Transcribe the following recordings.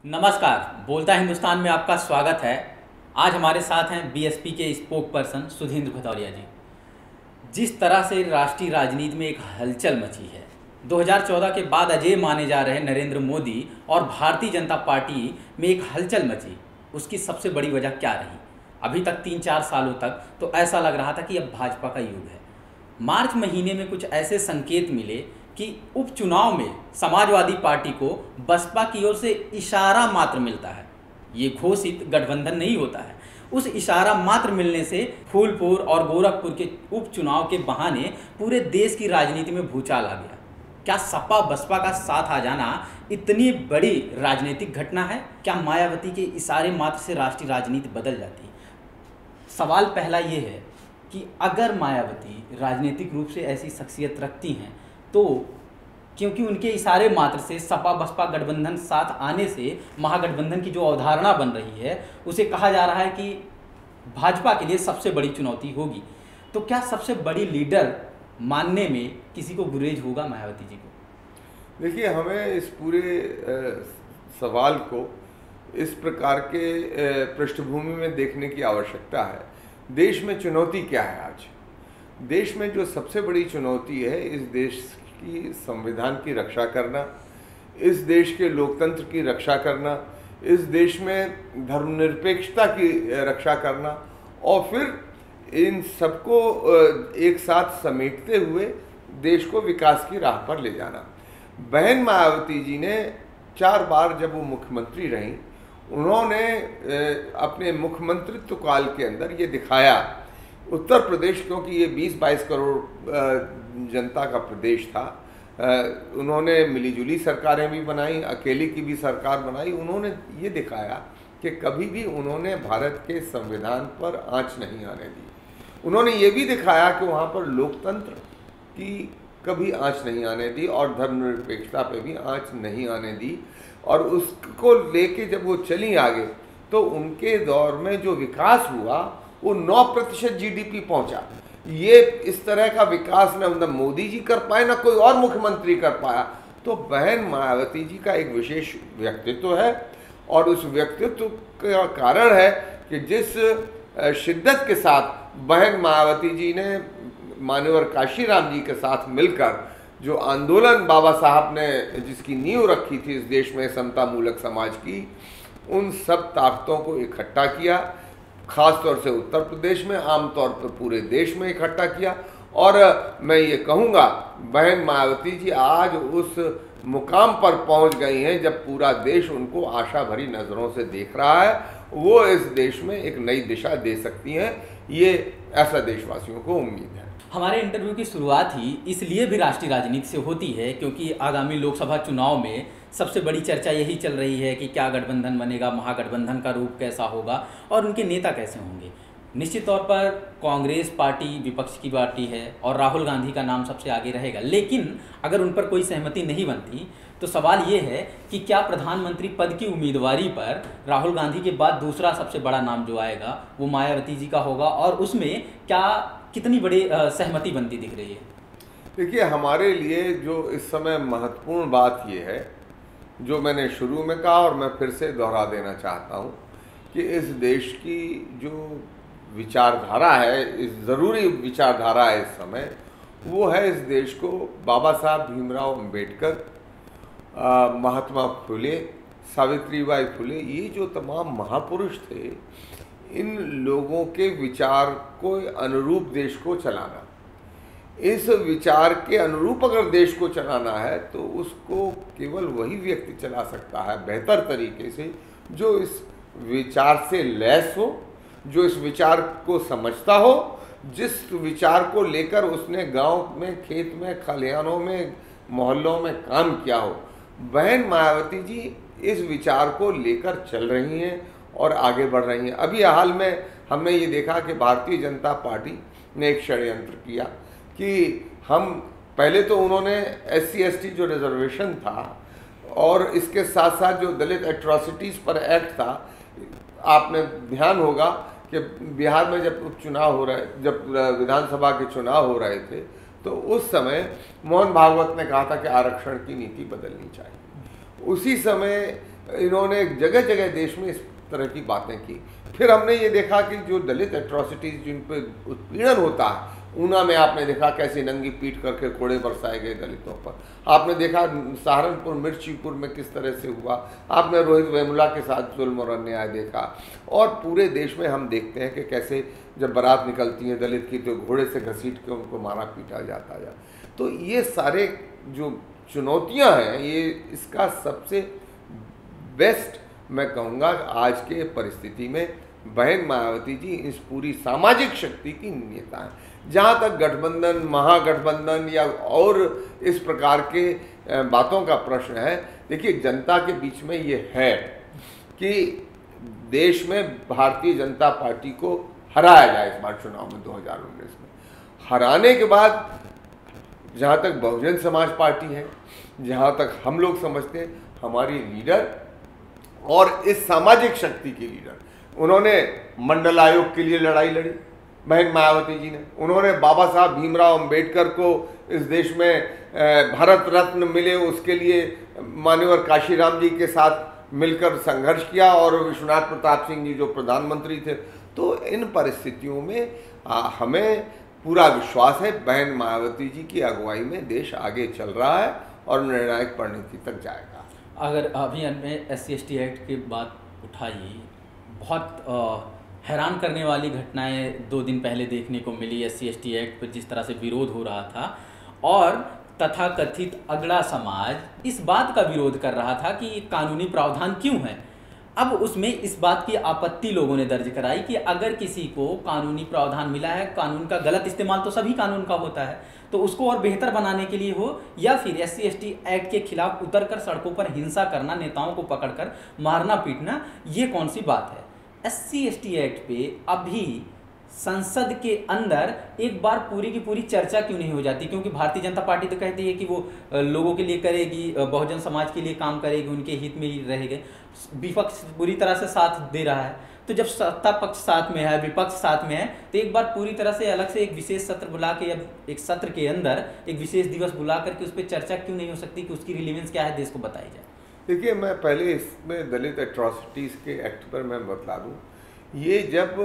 नमस्कार, बोलता हिंदुस्तान में आपका स्वागत है। आज हमारे साथ हैं बीएसपी के स्पोक पर्सन सुधींद्र भदौरिया जी। जिस तरह से राष्ट्रीय राजनीति में एक हलचल मची है, 2014 के बाद अजय माने जा रहे नरेंद्र मोदी और भारतीय जनता पार्टी में एक हलचल मची, उसकी सबसे बड़ी वजह क्या रही? अभी तक 3-4 सालों तक तो ऐसा लग रहा था कि अब भाजपा का युग है। मार्च महीने में कुछ ऐसे संकेत मिले कि उपचुनाव में समाजवादी पार्टी को बसपा की ओर से इशारा मात्र मिलता है। ये घोषित गठबंधन नहीं होता है। उस इशारा मात्र मिलने से फूलपुर और गोरखपुर के उपचुनाव के बहाने पूरे देश की राजनीति में भूचाल आ गया। क्या सपा बसपा का साथ आ जाना इतनी बड़ी राजनीतिक घटना है? क्या मायावती के इशारे मात्र से राष्ट्रीय राजनीति बदल जाती है? सवाल पहला ये है कि अगर मायावती राजनीतिक रूप से ऐसी शख्सियत रखती हैं तो क्योंकि उनके इशारे मात्र से सपा बसपा गठबंधन साथ आने से महागठबंधन की जो अवधारणा बन रही है उसे कहा जा रहा है कि भाजपा के लिए सबसे बड़ी चुनौती होगी। तो क्या सबसे बड़ी लीडर मानने में किसी को गुरेज होगा मायावती जी को? देखिए, हमें इस पूरे सवाल को इस प्रकार के पृष्ठभूमि में देखने की आवश्यकता है। देश में चुनौती क्या है? आज देश में जो सबसे बड़ी चुनौती है, इस देश की संविधान की रक्षा करना, इस देश के लोकतंत्र की रक्षा करना, इस देश में धर्मनिरपेक्षता की रक्षा करना और फिर इन सबको एक साथ समेटते हुए देश को विकास की राह पर ले जाना। बहन मायावती जी ने 4 बार जब वो मुख्यमंत्री रहीं, उन्होंने अपने मुख्यमंत्रित्व काल के अंदर ये दिखाया। उत्तर प्रदेश, क्योंकि ये 20-22 करोड़ जनता का प्रदेश था, उन्होंने मिलीजुली सरकारें भी बनाई, अकेले की भी सरकार बनाई। उन्होंने ये दिखाया कि कभी भी उन्होंने भारत के संविधान पर आंच नहीं आने दी। उन्होंने ये भी दिखाया कि वहाँ पर लोकतंत्र की कभी आंच नहीं आने दी और धर्मनिरपेक्षता पे भी आंच नहीं आने दी। और उसको लेके जब वो चली आगे तो उनके दौर में जो विकास हुआ वो 9% जीडीपी पहुंचा। ये इस तरह का विकास न मोदी जी कर पाए, ना कोई और मुख्यमंत्री कर पाया। तो बहन मायावती जी का एक विशेष व्यक्तित्व है और उस व्यक्तित्व का कारण है कि जिस शिद्दत के साथ बहन मायावती जी ने मान्यवर काशीराम जी के साथ मिलकर जो आंदोलन बाबा साहब ने जिसकी नींव रखी थी इस देश में समता मूलक समाज की, उन सब ताकतों को इकट्ठा किया, खास तौर से उत्तर प्रदेश में, आमतौर पर पूरे देश में इकट्ठा किया। और मैं ये कहूँगा, बहन मायावती जी आज उस मुकाम पर पहुँच गई हैं जब पूरा देश उनको आशा भरी नज़रों से देख रहा है। वो इस देश में एक नई दिशा दे सकती हैं, ये ऐसा देशवासियों को उम्मीद है। हमारे इंटरव्यू की शुरुआत ही इसलिए भी राष्ट्रीय राजनीति से होती है क्योंकि आगामी लोकसभा चुनाव में सबसे बड़ी चर्चा यही चल रही है कि क्या गठबंधन बनेगा, महागठबंधन का रूप कैसा होगा और उनके नेता कैसे होंगे। निश्चित तौर पर कांग्रेस पार्टी विपक्ष की पार्टी है और राहुल गांधी का नाम सबसे आगे रहेगा, लेकिन अगर उन पर कोई सहमति नहीं बनती तो सवाल ये है कि क्या प्रधानमंत्री पद की उम्मीदवारी पर राहुल गांधी के बाद दूसरा सबसे बड़ा नाम जो आएगा वो मायावती जी का होगा और उसमें क्या कितनी बड़ी सहमति बनती दिख रही है? देखिए, हमारे लिए जो इस समय महत्वपूर्ण बात यह है, जो मैंने शुरू में कहा और मैं फिर से दोहरा देना चाहता हूँ कि इस देश की जो विचारधारा है, इस ज़रूरी विचारधारा है इस समय, वो है इस देश को बाबा साहब भीमराव अंबेडकर, महात्मा फुले, सावित्रीबाई फुले, ये जो तमाम महापुरुष थे, इन लोगों के विचार को अनुरूप देश को चलाना। इस विचार के अनुरूप अगर देश को चलाना है तो उसको केवल वही व्यक्ति चला सकता है बेहतर तरीके से जो इस विचार से लैस हो, जो इस विचार को समझता हो, जिस विचार को लेकर उसने गांव में, खेत में, खलिहानों में, मोहल्लों में काम किया हो। बहन मायावती जी इस विचार को लेकर चल रही हैं और आगे बढ़ रही हैं। अभी हाल में हमने ये देखा कि भारतीय जनता पार्टी ने एक षड्यंत्र किया कि हम पहले तो उन्होंने SC/ST जो रिजर्वेशन था और इसके साथ साथ जो दलित एट्रॉसिटीज़ पर एक्ट था, आपने ध्यान होगा कि बिहार में जब उपचुनाव हो रहे, जब विधानसभा के चुनाव हो रहे थे तो उस समय मोहन भागवत ने कहा था कि आरक्षण की नीति बदलनी चाहिए। उसी समय इन्होंने जगह जगह देश में इस तरह की बातें की। फिर हमने ये देखा कि जो दलित एट्रॉसिटीज़ जिन पर उत्पीड़न होता है, ऊना में आपने देखा कैसे नंगी पीट करके कोड़े बरसाए गए दलितों पर। आपने देखा सहारनपुर मिर्चीपुर में किस तरह से हुआ। आपने रोहित वेमुला के साथ जुल्म और अन्याय देखा। और पूरे देश में हम देखते हैं कि कैसे जब बारात निकलती है दलित की तो घोड़े से घसीट के उनको मारा पीटा जाता है। तो ये सारे जो चुनौतियां हैं, ये इसका सबसे बेस्ट मैं कहूँगा आज के परिस्थिति में बहन मायावती जी इस पूरी सामाजिक शक्ति की नेता हैं। जहाँ तक गठबंधन, महागठबंधन या और इस प्रकार के बातों का प्रश्न है, देखिए जनता के बीच में ये है कि देश में भारतीय जनता पार्टी को हराया जाए इस बार चुनाव में 2019 में। हराने के बाद जहाँ तक बहुजन समाज पार्टी है, जहाँ तक हम लोग समझते हैं हमारी लीडर और इस सामाजिक शक्ति की लीडर, उन्होंने मंडल आयोग के लिए लड़ाई लड़ी बहन मायावती जी ने। उन्होंने बाबा साहब भीमराव अंबेडकर को इस देश में भारत रत्न मिले उसके लिए मान्यवर काशीराम जी के साथ मिलकर संघर्ष किया और विश्वनाथ प्रताप सिंह जी जो प्रधानमंत्री थे। तो इन परिस्थितियों में हमें पूरा विश्वास है बहन मायावती जी की अगुवाई में देश आगे चल रहा है और निर्णायक परिणति तक जाएगा। अगर अभी हमने SC/ST एक्ट की बात उठाई, बहुत हैरान करने वाली घटनाएं 2 दिन पहले देखने को मिली। SC/ST एक्ट पर जिस तरह से विरोध हो रहा था और तथाकथित अगड़ा समाज इस बात का विरोध कर रहा था कि ये कानूनी प्रावधान क्यों है। अब उसमें इस बात की आपत्ति लोगों ने दर्ज कराई कि अगर किसी को कानूनी प्रावधान मिला है, कानून का गलत इस्तेमाल तो सभी कानून का होता है, तो उसको और बेहतर बनाने के लिए हो या फिर SC/ST एक्ट के खिलाफ उतरकर सड़कों पर हिंसा करना, नेताओं को पकड़कर मारना पीटना, ये कौन सी बात है। SC/ST एक्ट पे अभी संसद के अंदर एक बार पूरी की पूरी चर्चा क्यों नहीं हो जाती? क्योंकि भारतीय जनता पार्टी तो कहती है कि वो लोगों के लिए करेगी, बहुजन समाज के लिए काम करेगी, उनके हित में ही रहेंगे। विपक्ष बुरी तरह से साथ दे रहा है, तो जब सत्ता पक्ष साथ में है, विपक्ष साथ में है, तो एक बार पूरी तरह से अलग से एक विशेष सत्र बुला के या एक सत्र के अंदर एक विशेष दिवस बुला करके उस पर चर्चा क्यों नहीं हो सकती कि उसकी रिलीवेंस क्या है, देश को बताई जाए। देखिए, मैं पहले इसमें दलित एट्रॉसिटीज़ के एक्ट पर मैं बतला दूँ। ये जब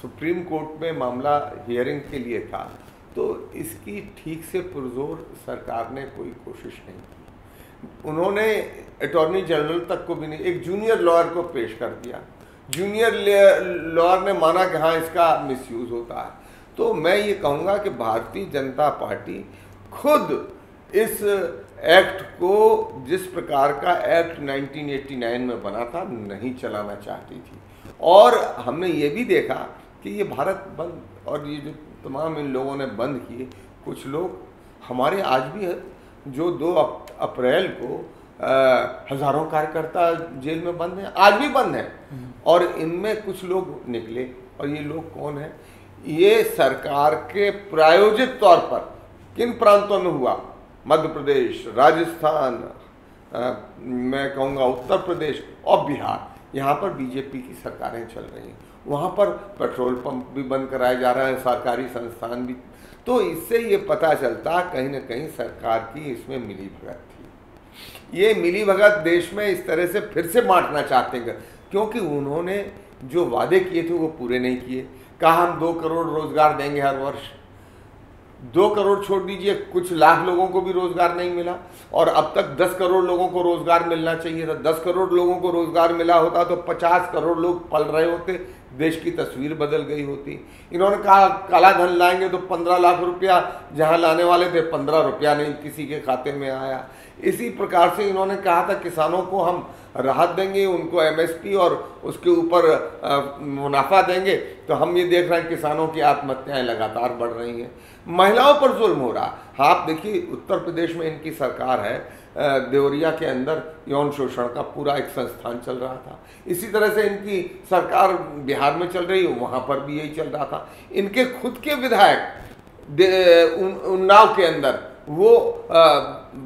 सुप्रीम कोर्ट में मामला हियरिंग के लिए था तो इसकी ठीक से पुरजोर सरकार ने कोई कोशिश नहीं की। उन्होंने अटॉर्नी जनरल तक को भी नहीं, एक जूनियर लॉयर को पेश कर दिया। जूनियर लॉयर ने माना कि हाँ इसका मिसयूज़ होता है। तो मैं ये कहूँगा कि भारतीय जनता पार्टी खुद इस एक्ट को जिस प्रकार का एक्ट 1989 में बना था नहीं चलाना चाहती थी। और हमने ये भी देखा कि ये भारत बंद और ये जो तमाम इन लोगों ने बंद किए, कुछ लोग हमारे आज भी है जो 2 अप्रैल को हज़ारों कार्यकर्ता जेल में बंद हैं, आज भी बंद हैं। और इनमें कुछ लोग निकले, और ये लोग कौन हैं? ये सरकार के प्रायोजित तौर पर किन प्रांतों में हुआ, मध्य प्रदेश, राजस्थान, मैं कहूँगा उत्तर प्रदेश और बिहार, यहाँ पर बीजेपी की सरकारें चल रही हैं। वहाँ पर पेट्रोल पंप भी बंद कराए जा रहे हैं, सरकारी संस्थान भी। तो इससे ये पता चलता कहीं ना कहीं सरकार की इसमें मिलीभगत थी। ये मिलीभगत देश में इस तरह से फिर से बांटना चाहते हैं, क्योंकि उन्होंने जो वादे किए थे वो पूरे नहीं किए। कहा हम 2 करोड़ रोजगार देंगे हर वर्ष, 2 करोड़ छोड़ दीजिए, कुछ लाख लोगों को भी रोजगार नहीं मिला। और अब तक 10 करोड़ लोगों को रोजगार मिलना चाहिए था। 10 करोड़ लोगों को रोजगार मिला होता तो 50 करोड़ लोग पल रहे होते, देश की तस्वीर बदल गई होती। इन्होंने कहा काला धन लाएंगे तो 15 लाख रुपया जहां लाने वाले थे 15 रुपया नहीं किसी के खाते में आया। इसी प्रकार से इन्होंने कहा था किसानों को हम राहत देंगे, उनको MSP और उसके ऊपर मुनाफा देंगे। तो हम ये देख रहे हैं किसानों की आत्महत्याएं लगातार बढ़ रही हैं, महिलाओं पर जुल्म हो रहा। आप देखिए उत्तर प्रदेश में इनकी सरकार है, देवरिया के अंदर यौन शोषण का पूरा एक संस्थान चल रहा था। इसी तरह से इनकी सरकार बिहार में चल रही है, वहाँ पर भी यही चल रहा था। इनके खुद के विधायक उन्नाव के अंदर वो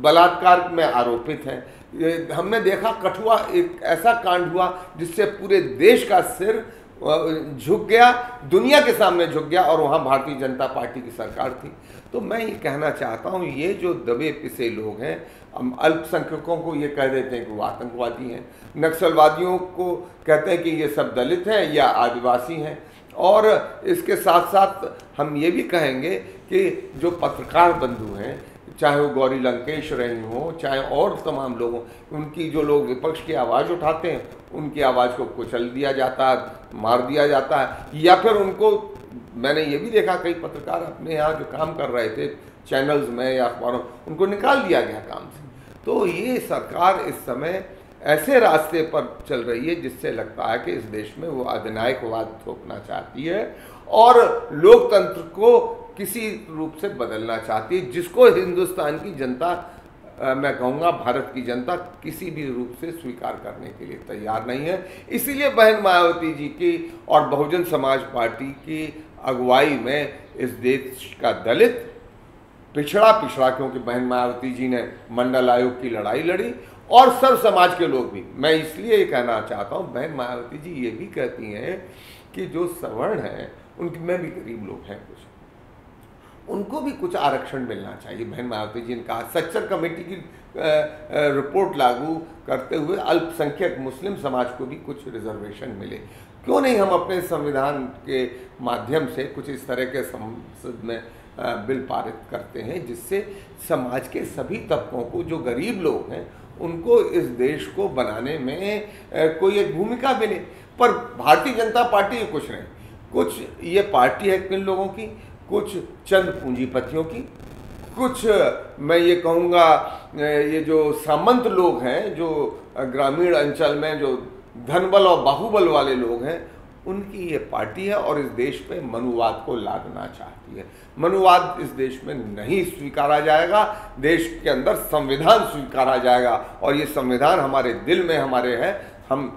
बलात्कार में आरोपित हैं। हमने देखा कठुआ एक ऐसा कांड हुआ जिससे पूरे देश का सिर झुक गया, दुनिया के सामने झुक गया, और वहाँ भारतीय जनता पार्टी की सरकार थी। तो मैं ये कहना चाहता हूँ, ये जो दबे पिसे लोग हैं हम अल्पसंख्यकों को ये कह देते हैं कि वो आतंकवादी हैं, नक्सलवादियों को कहते हैं कि ये सब दलित हैं या आदिवासी हैं, और इसके साथ साथ हम ये भी कहेंगे कि जो पत्रकार बंधु हैं, चाहे वो गौरी लंकेश रही हो, चाहे और तमाम लोगों, उनकी जो लोग विपक्ष की आवाज़ उठाते हैं उनकी आवाज़ को कुचल दिया जाता है, मार दिया जाता है, या फिर उनको, मैंने ये भी देखा कई पत्रकार अपने यहाँ जो काम कर रहे थे चैनल्स में या अखबारों, उनको निकाल दिया गया काम से। तो ये सरकार इस समय ऐसे रास्ते पर चल रही है जिससे लगता है कि इस देश में वो अधिनायकवाद थोपना चाहती है और लोकतंत्र को किसी रूप से बदलना चाहती है, जिसको हिंदुस्तान की जनता, मैं कहूँगा भारत की जनता, किसी भी रूप से स्वीकार करने के लिए तैयार नहीं है। इसीलिए बहन मायावती जी की और बहुजन समाज पार्टी की अगुवाई में इस देश का दलित पिछड़ा, क्योंकि बहन मायावती जी ने मंडल आयोग की लड़ाई लड़ी, और सर्व समाज के लोग भी। मैं इसलिए ये कहना चाहता हूँ, बहन मायावती जी ये भी कहती हैं कि जो सवर्ण हैं उनकी में भी गरीब लोग हैं कुछ, उनको भी कुछ आरक्षण मिलना चाहिए। बहन मायावती जी ने कहा सच्चर कमेटी की रिपोर्ट लागू करते हुए अल्पसंख्यक मुस्लिम समाज को भी कुछ रिजर्वेशन मिले। क्यों नहीं हम अपने संविधान के माध्यम से कुछ इस तरह के संसद में बिल पारित करते हैं जिससे समाज के सभी तबकों को, जो गरीब लोग हैं, उनको इस देश को बनाने में कोई एक भूमिका मिले। पर भारतीय जनता पार्टी कुछ नहीं, कुछ ये पार्टी है किन लोगों की, कुछ चंद पूंजीपतियों की, कुछ मैं ये कहूँगा ये जो सामंत लोग हैं, जो ग्रामीण अंचल में जो धनबल और बाहुबल वाले लोग हैं, उनकी ये पार्टी है और इस देश पे मनुवाद को लादना चाहती है। मनुवाद इस देश में नहीं स्वीकारा जाएगा, देश के अंदर संविधान स्वीकारा जाएगा, और ये संविधान हमारे दिल में हमारे है। हम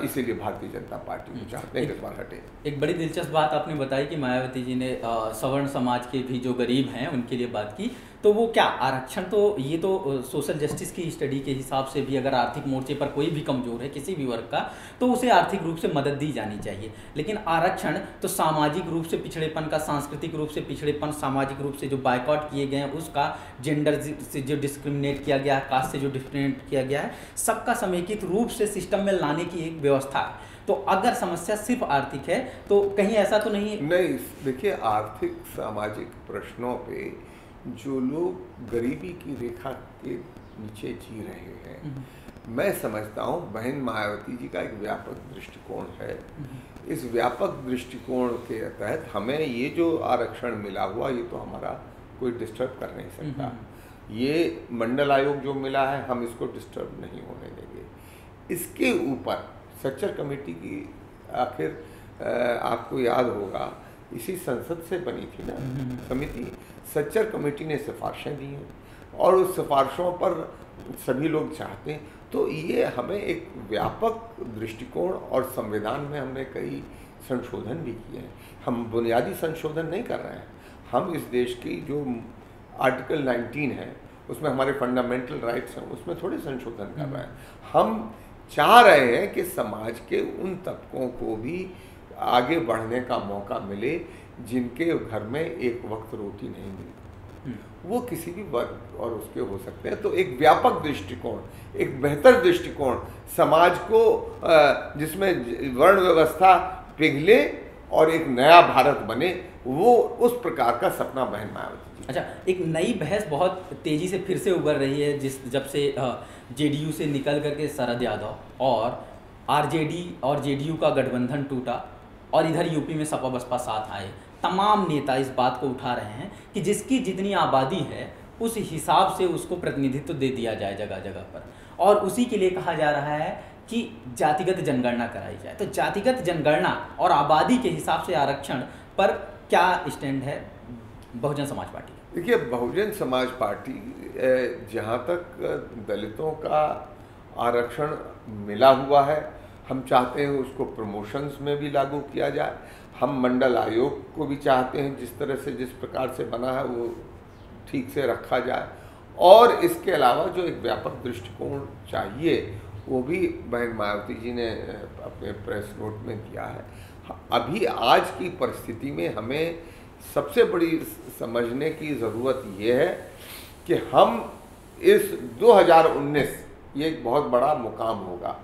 इसीलिए भारतीय जनता पार्टी को चाहते हैं कि इस बार हटे। एक बड़ी दिलचस्प बात आपने बताई कि मायावती जी ने सवर्ण समाज के भी जो गरीब हैं उनके लिए बात की, तो वो क्या आरक्षण, तो ये तो सोशल जस्टिस की स्टडी के हिसाब से भी अगर आर्थिक मोर्चे पर कोई भी कमज़ोर है किसी भी वर्ग का, तो उसे आर्थिक रूप से मदद दी जानी चाहिए। लेकिन आरक्षण तो सामाजिक रूप से पिछड़ेपन का, सांस्कृतिक रूप से पिछड़ेपन, सामाजिक रूप से जो बायकॉट किए गए हैं उसका, जेंडर से जो डिस्क्रिमिनेट किया गया है, कास्ट से जो डिस्क्रिमिनेट किया गया है, सबका समेकित रूप से सिस्टम में लाने की एक व्यवस्था है। तो अगर समस्या सिर्फ आर्थिक है तो कहीं ऐसा तो नहीं? नहीं, देखिए, आर्थिक सामाजिक प्रश्नों पे जो लोग गरीबी की रेखा के नीचे जी रहे हैं, मैं समझता हूँ बहन मायावती जी का एक व्यापक दृष्टिकोण है। इस व्यापक दृष्टिकोण के तहत हमें ये जो आरक्षण मिला हुआ, ये तो हमारा कोई डिस्टर्ब कर नहीं सकता। ये मंडल आयोग जो मिला है, हम इसको डिस्टर्ब नहीं होने देंगे। इसके ऊपर सच्चर कमेटी की, आखिर आपको याद होगा, इसी संसद से बनी थी ना समिति। सच्चर कमेटी ने सिफारिशें दी हैं और उस सिफारिशों पर सभी लोग चाहते हैं। तो ये हमें एक व्यापक दृष्टिकोण, और संविधान में हमने कई संशोधन भी किए हैं। हम बुनियादी संशोधन नहीं कर रहे हैं, हम इस देश की जो आर्टिकल 19 है उसमें हमारे फंडामेंटल राइट्स हैं, उसमें थोड़े संशोधन कर रहे हैं। हम चाह रहे हैं कि समाज के उन तबकों को भी आगे बढ़ने का मौका मिले जिनके घर में एक वक्त रोटी नहीं मिलती, वो किसी भी वर्ग और उसके हो सकते हैं। तो एक व्यापक दृष्टिकोण, एक बेहतर दृष्टिकोण, समाज को जिसमें वर्ण व्यवस्था पिघले और एक नया भारत बने, वो उस प्रकार का सपना बहन मायावती जी। अच्छा, एक नई बहस बहुत तेज़ी से फिर से उभर रही है, जब से जेडीयू से निकल करके शरद यादव और आरजेडी और जेडीयू का गठबंधन टूटा और इधर यूपी में सपा बसपा साथ आए, तमाम नेता इस बात को उठा रहे हैं कि जिसकी जितनी आबादी है उस हिसाब से उसको प्रतिनिधित्व दे दिया जाए जगह जगह पर, और उसी के लिए कहा जा रहा है कि जातिगत जनगणना कराई जाए। तो जातिगत जनगणना और आबादी के हिसाब से आरक्षण पर क्या स्टैंड है बहुजन समाज पार्टी? देखिए, बहुजन समाज पार्टी जहाँ तक दलितों का आरक्षण मिला हुआ है, हम चाहते हैं उसको प्रमोशंस में भी लागू किया जाए। हम मंडल आयोग को भी चाहते हैं जिस तरह से, जिस प्रकार से बना है वो ठीक से रखा जाए, और इसके अलावा जो एक व्यापक दृष्टिकोण चाहिए वो भी बहन मायावती जी ने अपने प्रेस नोट में दिया है। अभी आज की परिस्थिति में हमें सबसे बड़ी समझने की ज़रूरत ये है कि हम इस 2019 ये एक बहुत बड़ा मुकाम होगा।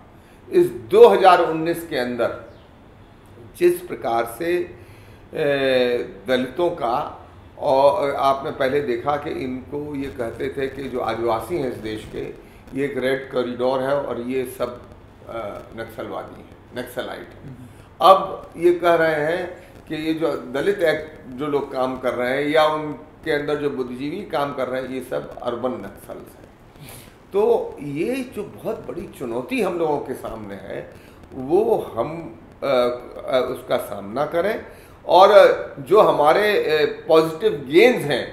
इस 2019 के अंदर जिस प्रकार से दलितों का, और आपने पहले देखा कि इनको ये कहते थे कि जो आदिवासी हैं इस देश के, ये एक रेड कॉरिडोर है और ये सब नक्सलवादी हैं, नक्सलाइट हैं। अब ये कह रहे हैं कि ये जो दलित एक्ट जो लोग काम कर रहे हैं या उनके अंदर जो बुद्धिजीवी काम कर रहे हैं, ये सब अर्बन नक्सल्स हैं। तो ये जो बहुत बड़ी चुनौती हम लोगों के सामने है, वो हम उसका सामना करें, और जो हमारे पॉजिटिव गेन्स हैं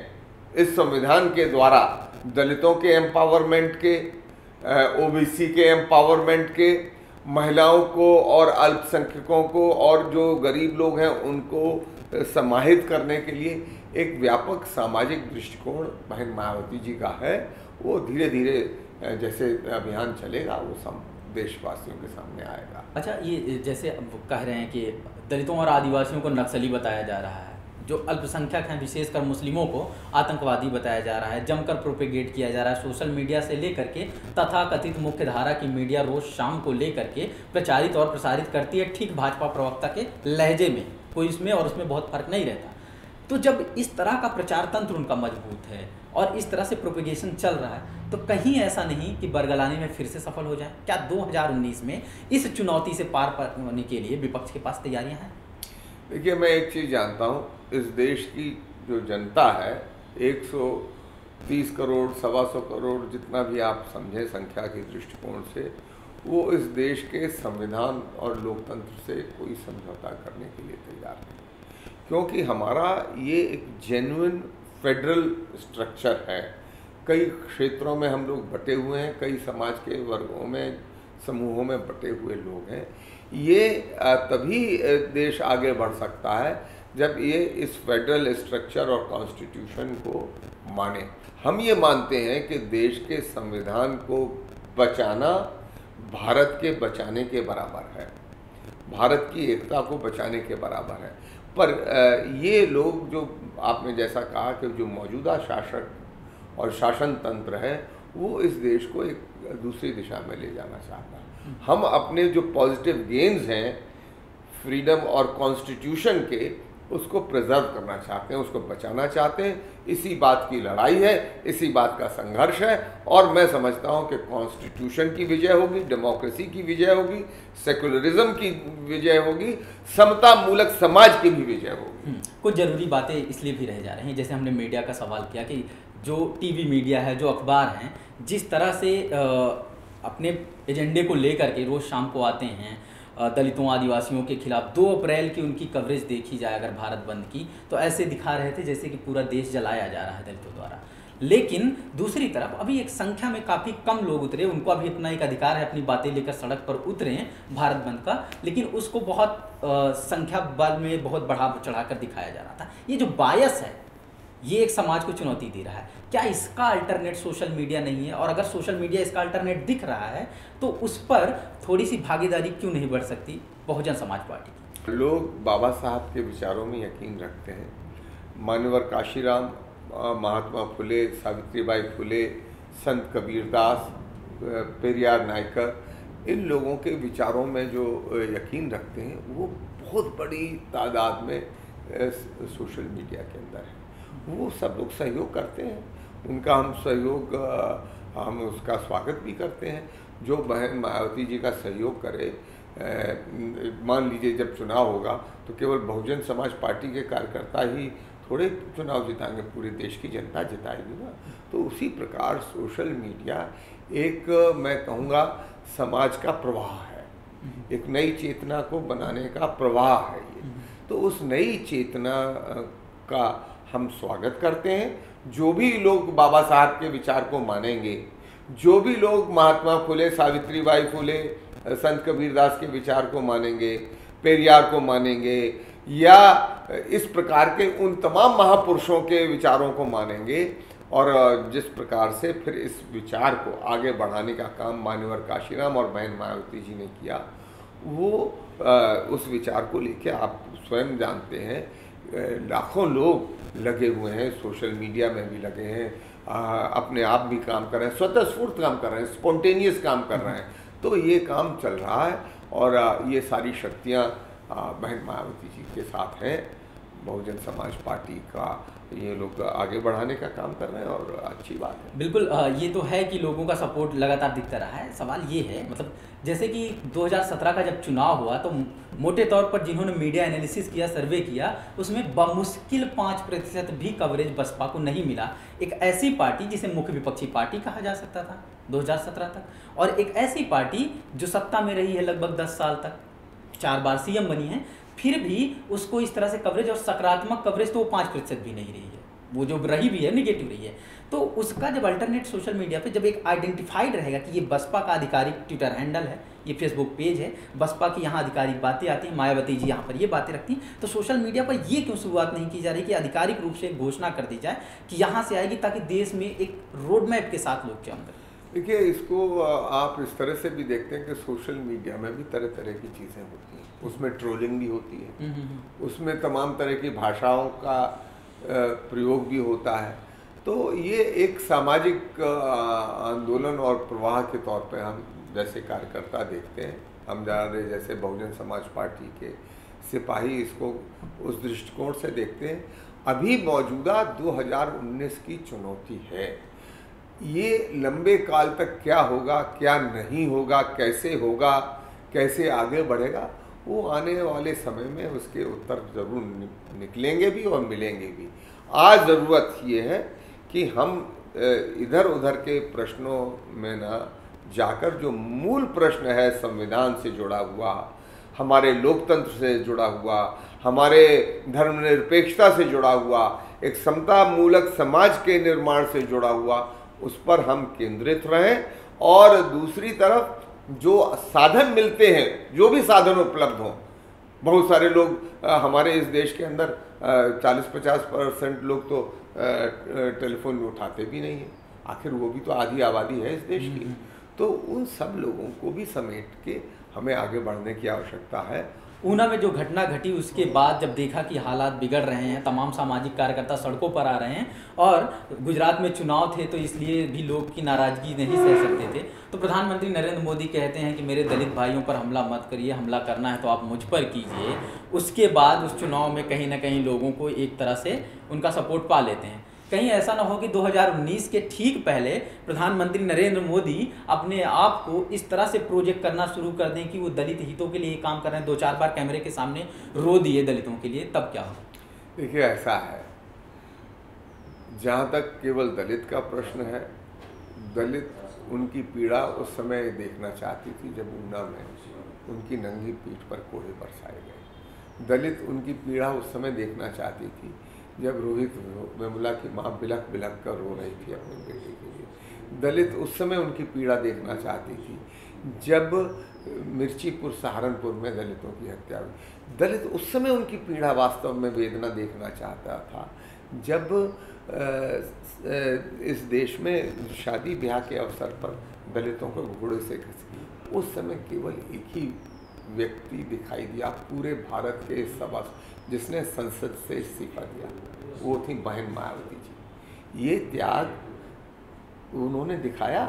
इस संविधान के द्वारा, दलितों के एम्पावरमेंट के, ओबीसी के एम्पावरमेंट के, महिलाओं को और अल्पसंख्यकों को और जो गरीब लोग हैं उनको समाहित करने के लिए एक व्यापक सामाजिक दृष्टिकोण बहन मायावती जी का है। वो धीरे धीरे जैसे अभियान चलेगा वो सब देशवासियों के सामने आएगा। अच्छा, ये जैसे अब कह रहे हैं कि दलितों और आदिवासियों को नक्सली बताया जा रहा है, जो अल्पसंख्यक हैं विशेषकर मुस्लिमों को आतंकवादी बताया जा रहा है, जमकर प्रोपेगेट किया जा रहा है सोशल मीडिया से लेकर के तथा कथित मुख्य धारा की मीडिया रोज शाम को लेकर के प्रचारित और प्रसारित करती है, ठीक भाजपा प्रवक्ता के लहजे में, कोई इसमें और उसमें बहुत फर्क नहीं रहता। तो जब इस तरह का प्रचार तंत्र उनका मजबूत है और इस तरह से प्रोपेगेशन चल रहा है, तो कहीं ऐसा नहीं कि बरगलाने में फिर से सफल हो जाए? क्या 2019 में इस चुनौती से पार पाने के लिए विपक्ष के पास तैयारियां हैं? देखिए, मैं एक चीज़ जानता हूँ, इस देश की जो जनता है 130 करोड़, 125 करोड़, जितना भी आप समझें संख्या के दृष्टिकोण से, वो इस देश के संविधान और लोकतंत्र से कोई समझौता करने के लिए तैयार नहीं, क्योंकि हमारा ये एक जेन्युइन फेडरल स्ट्रक्चर है। कई क्षेत्रों में हम लोग बटे हुए हैं, कई समाज के वर्गों में, समूहों में बटे हुए लोग हैं। ये तभी देश आगे बढ़ सकता है जब ये इस फेडरल स्ट्रक्चर और कॉन्स्टिट्यूशन को माने। हम ये मानते हैं कि देश के संविधान को बचाना भारत के बचाने के बराबर है, भारत की एकता को बचाने के बराबर है। पर ये लोग, जो आपने जैसा कहा कि जो मौजूदा शासक और शासन तंत्र है, वो इस देश को एक दूसरी दिशा में ले जाना चाहता है। हम अपने जो पॉजिटिव गेन्स हैं फ्रीडम और कॉन्स्टिट्यूशन के, उसको प्रिजर्व करना चाहते हैं, उसको बचाना चाहते हैं। इसी बात की लड़ाई है, इसी बात का संघर्ष है, और मैं समझता हूं कि कॉन्स्टिट्यूशन की विजय होगी, डेमोक्रेसी की विजय होगी, सेकुलरिज्म की विजय होगी, समता मूलक समाज की भी विजय होगी। कुछ ज़रूरी बातें इसलिए भी रह जा रही हैं, जैसे हमने मीडिया का सवाल किया कि जो टीवी मीडिया है, जो अखबार हैं, जिस तरह से अपने एजेंडे को लेकर के रोज़ शाम को आते हैं, दलितों आदिवासियों के खिलाफ 2 अप्रैल की उनकी कवरेज देखी जाए अगर भारत बंद की, तो ऐसे दिखा रहे थे जैसे कि पूरा देश जलाया जा रहा है दलितों द्वारा। लेकिन दूसरी तरफ अभी एक संख्या में काफ़ी कम लोग उतरे, उनको अभी अपना एक अधिकार है अपनी बातें लेकर सड़क पर उतरे भारत बंद का, लेकिन उसको बहुत संख्या बल में बहुत बढ़ा चढ़ा कर दिखाया जा रहा था। ये जो बायस है, ये एक समाज को चुनौती दे रहा है। क्या इसका अल्टरनेट सोशल मीडिया नहीं है? और अगर सोशल मीडिया इसका अल्टरनेट दिख रहा है, तो उस पर थोड़ी सी भागीदारी क्यों नहीं बढ़ सकती बहुजन समाज पार्टी की? लोग बाबा साहब के विचारों में यकीन रखते हैं। मान्यवर काशीराम, महात्मा फुले, सावित्रीबाई फुले, संत कबीरदास, पेरियार नायकर, इन लोगों के विचारों में जो यकीन रखते हैं, वो बहुत बड़ी तादाद में सोशल मीडिया के अंदर है। वो सब लोग सहयोग करते हैं, उनका हम सहयोग, हम उसका स्वागत भी करते हैं। जो बहन मायावती जी का सहयोग करे, मान लीजिए जब चुनाव होगा तो केवल बहुजन समाज पार्टी के कार्यकर्ता ही थोड़े चुनाव जिताएंगे, पूरे देश की जनता जिताएगी ना। तो उसी प्रकार सोशल मीडिया एक, मैं कहूँगा, समाज का प्रवाह है, एक नई चेतना को बनाने का प्रवाह है ये। तो उस नई चेतना का हम स्वागत करते हैं। जो भी लोग बाबा साहब के विचार को मानेंगे, जो भी लोग महात्मा फुले, सावित्रीबाई फुले, संत कबीरदास के विचार को मानेंगे, पेरियार को मानेंगे, या इस प्रकार के उन तमाम महापुरुषों के विचारों को मानेंगे, और जिस प्रकार से फिर इस विचार को आगे बढ़ाने का काम मान्यवर काशीराम और बहन मायावती जी ने किया, वो उस विचार को लेके आप स्वयं जानते हैं, लाखों लोग लगे हुए हैं, सोशल मीडिया में भी लगे हैं, अपने आप भी काम कर रहे हैं, स्वतः स्फूर्त काम कर रहे हैं, स्पॉन्टेनियस काम कर रहे हैं। तो ये काम चल रहा है और ये सारी शक्तियाँ बहन मायावती जी के साथ हैं। बहुजन समाज पार्टी का ये लोग आगे बढ़ाने का काम कर रहे हैं और अच्छी बात है। बिल्कुल, ये तो है कि लोगों का सपोर्ट लगातार दिखता रहा है। सवाल ये है, मतलब जैसे कि 2017 का जब चुनाव हुआ तो मोटे तौर पर जिन्होंने मीडिया एनालिसिस किया, सर्वे किया, उसमें बमुश्किल 5% भी कवरेज बसपा को नहीं मिला। एक ऐसी पार्टी जिसे मुख्य विपक्षी पार्टी कहा जा सकता था 2017 तक, और एक ऐसी पार्टी जो सत्ता में रही है लगभग 10 साल तक, 4 बार सीएम बनी है, फिर भी उसको इस तरह से कवरेज, और सकारात्मक कवरेज तो वो 5% भी नहीं रही है, वो जो रही भी है निगेटिव रही है। तो उसका जब अल्टरनेट सोशल मीडिया पे जब एक आइडेंटिफाइड रहेगा कि ये बसपा का आधिकारिक ट्विटर हैंडल है, ये फेसबुक पेज है, बसपा की यहाँ आधिकारिक बातें आती हैं, मायावती जी यहाँ पर ये बातें रखती हैं, तो सोशल मीडिया पर ये क्यों शुरुआत नहीं की जा रही कि आधिकारिक रूप से घोषणा कर दी जाए कि यहाँ से आएगी, ताकि देश में एक रोड मैप के साथ लोग काम करें। देखिए, इसको आप इस तरह से भी देखते हैं कि सोशल मीडिया में भी तरह तरह की चीज़ें होती हैं, उसमें ट्रोलिंग भी होती है, उसमें तमाम तरह की भाषाओं का प्रयोग भी होता है। तो ये एक सामाजिक आंदोलन और प्रवाह के तौर पे हम जैसे कार्यकर्ता देखते हैं, हम ज़्यादा जैसे बहुजन समाज पार्टी के सिपाही इसको उस दृष्टिकोण से देखते हैं। अभी मौजूदा 2019 की चुनौती है, ये लंबे काल तक क्या होगा, क्या नहीं होगा, कैसे होगा, कैसे आगे बढ़ेगा, वो आने वाले समय में उसके उत्तर ज़रूर निकलेंगे भी और मिलेंगे भी। आज ज़रूरत ये है कि हम इधर उधर के प्रश्नों में ना जाकर जो मूल प्रश्न है, संविधान से जुड़ा हुआ, हमारे लोकतंत्र से जुड़ा हुआ, हमारे धर्मनिरपेक्षता से जुड़ा हुआ, एक समता मूलक समाज के निर्माण से जुड़ा हुआ, उस पर हम केंद्रित रहें। और दूसरी तरफ जो साधन मिलते हैं, जो भी साधन उपलब्ध हों, बहुत सारे लोग हमारे इस देश के अंदर 40-50% लोग तो टेलीफोन उठाते भी नहीं हैं, आखिर वो भी तो आधी आबादी है इस देश की। तो उन सब लोगों को भी समेट के हमें आगे बढ़ने की आवश्यकता है। ऊना में जो घटना घटी उसके बाद जब देखा कि हालात बिगड़ रहे हैं, तमाम सामाजिक कार्यकर्ता सड़कों पर आ रहे हैं, और गुजरात में चुनाव थे तो इसलिए भी लोग की नाराज़गी नहीं सह सकते थे, तो प्रधानमंत्री नरेंद्र मोदी कहते हैं कि मेरे दलित भाइयों पर हमला मत करिए, हमला करना है तो आप मुझ पर कीजिए। उसके बाद उस चुनाव में कहीं ना कहीं लोगों को एक तरह से उनका सपोर्ट पा लेते हैं। कहीं ऐसा ना हो कि 2019 के ठीक पहले प्रधानमंत्री नरेंद्र मोदी अपने आप को इस तरह से प्रोजेक्ट करना शुरू कर दें कि वो दलित हितों के लिए काम कर रहे हैं, 2-4 बार कैमरे के सामने रो दिए दलितों के लिए, तब क्या हो? देखिए, ऐसा है, जहाँ तक केवल दलित का प्रश्न है, दलित उनकी पीड़ा उस समय देखना चाहती थी जब ऊना में उनकी नंगी पीठ पर कोड़े बरसाए गए। दलित उनकी पीड़ा उस समय देखना चाहती थी जब रोहित वेमुला की माँ बिलख बिलख कर रो रही थी अपने बेटे के लिए। दलित उस समय उनकी पीड़ा देखना चाहती थी जब मिर्चीपुर सहारनपुर में दलितों की हत्या हुई। दलित उस समय उनकी पीड़ा वास्तव में वेदना देखना चाहता था जब इस देश में शादी ब्याह के अवसर पर दलितों को घोड़े से घसीटी। उस समय केवल एक ही व्यक्ति दिखाई दिया पूरे भारत के सभा जिसने संसद से इस्तीफा दिया, वो थी बहन मायावती जी। ये त्याग उन्होंने दिखाया,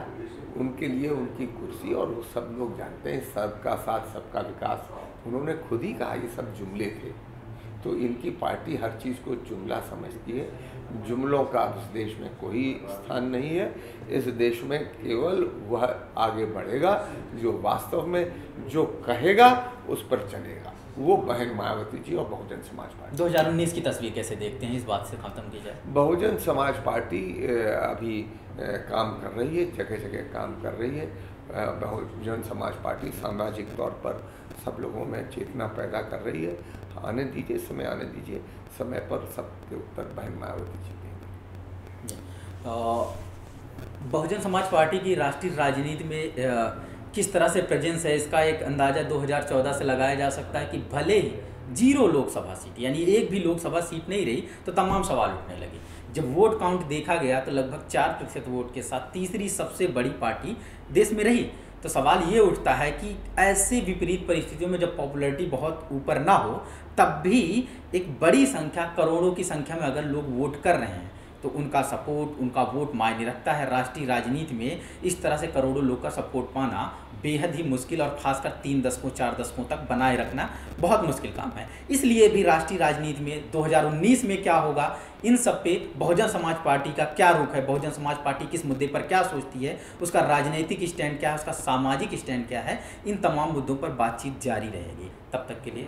उनके लिए उनकी कुर्सी, और वो सब लोग जानते हैं सबका साथ सबका विकास, उन्होंने खुद ही कहा ये सब जुमले थे। तो इनकी पार्टी हर चीज़ को जुमला समझती है। जुमलों का इस देश में कोई स्थान नहीं है। इस देश में केवल वह आगे बढ़ेगा जो वास्तव में जो कहेगा उस पर चलेगा, वो बहन मायावती जी और बहुजन समाज पार्टी। 2019 की तस्वीर कैसे देखते हैं, इस बात से खत्म की जाए? बहुजन समाज पार्टी अभी काम कर रही है, जगह जगह काम कर रही है। बहुजन समाज पार्टी सामाजिक तौर पर सब लोगों में चेतना पैदा कर रही है। आने दीजिए, समय आने दीजिए, समय पर सबके उत्तर बहन मायावती जी देंगे। बहुजन समाज पार्टी की राष्ट्रीय राजनीति में किस तरह से प्रेजेंस है, इसका एक अंदाज़ा 2014 से लगाया जा सकता है कि भले ही 0 लोकसभा सीट, यानी एक भी लोकसभा सीट नहीं रही, तो तमाम सवाल उठने लगे। जब वोट काउंट देखा गया तो लगभग 4% वोट के साथ तीसरी सबसे बड़ी पार्टी देश में रही। तो सवाल ये उठता है कि ऐसे विपरीत परिस्थितियों में जब पॉपुलैरिटी बहुत ऊपर ना हो, तब भी एक बड़ी संख्या, करोड़ों की संख्या में अगर लोग वोट कर रहे हैं, तो उनका सपोर्ट, उनका वोट मायने रखता है। राष्ट्रीय राजनीति में इस तरह से करोड़ों लोग का सपोर्ट पाना बेहद ही मुश्किल और खासकर 3 दशकों 4 दशकों तक बनाए रखना बहुत मुश्किल काम है। इसलिए भी राष्ट्रीय राजनीति में 2019 में क्या होगा, इन सब पे बहुजन समाज पार्टी का क्या रुख है, बहुजन समाज पार्टी किस मुद्दे पर क्या सोचती है, उसका राजनीतिक स्टैंड क्या है, उसका सामाजिक स्टैंड क्या है, इन तमाम मुद्दों पर बातचीत जारी रहेगी। तब तक के लिए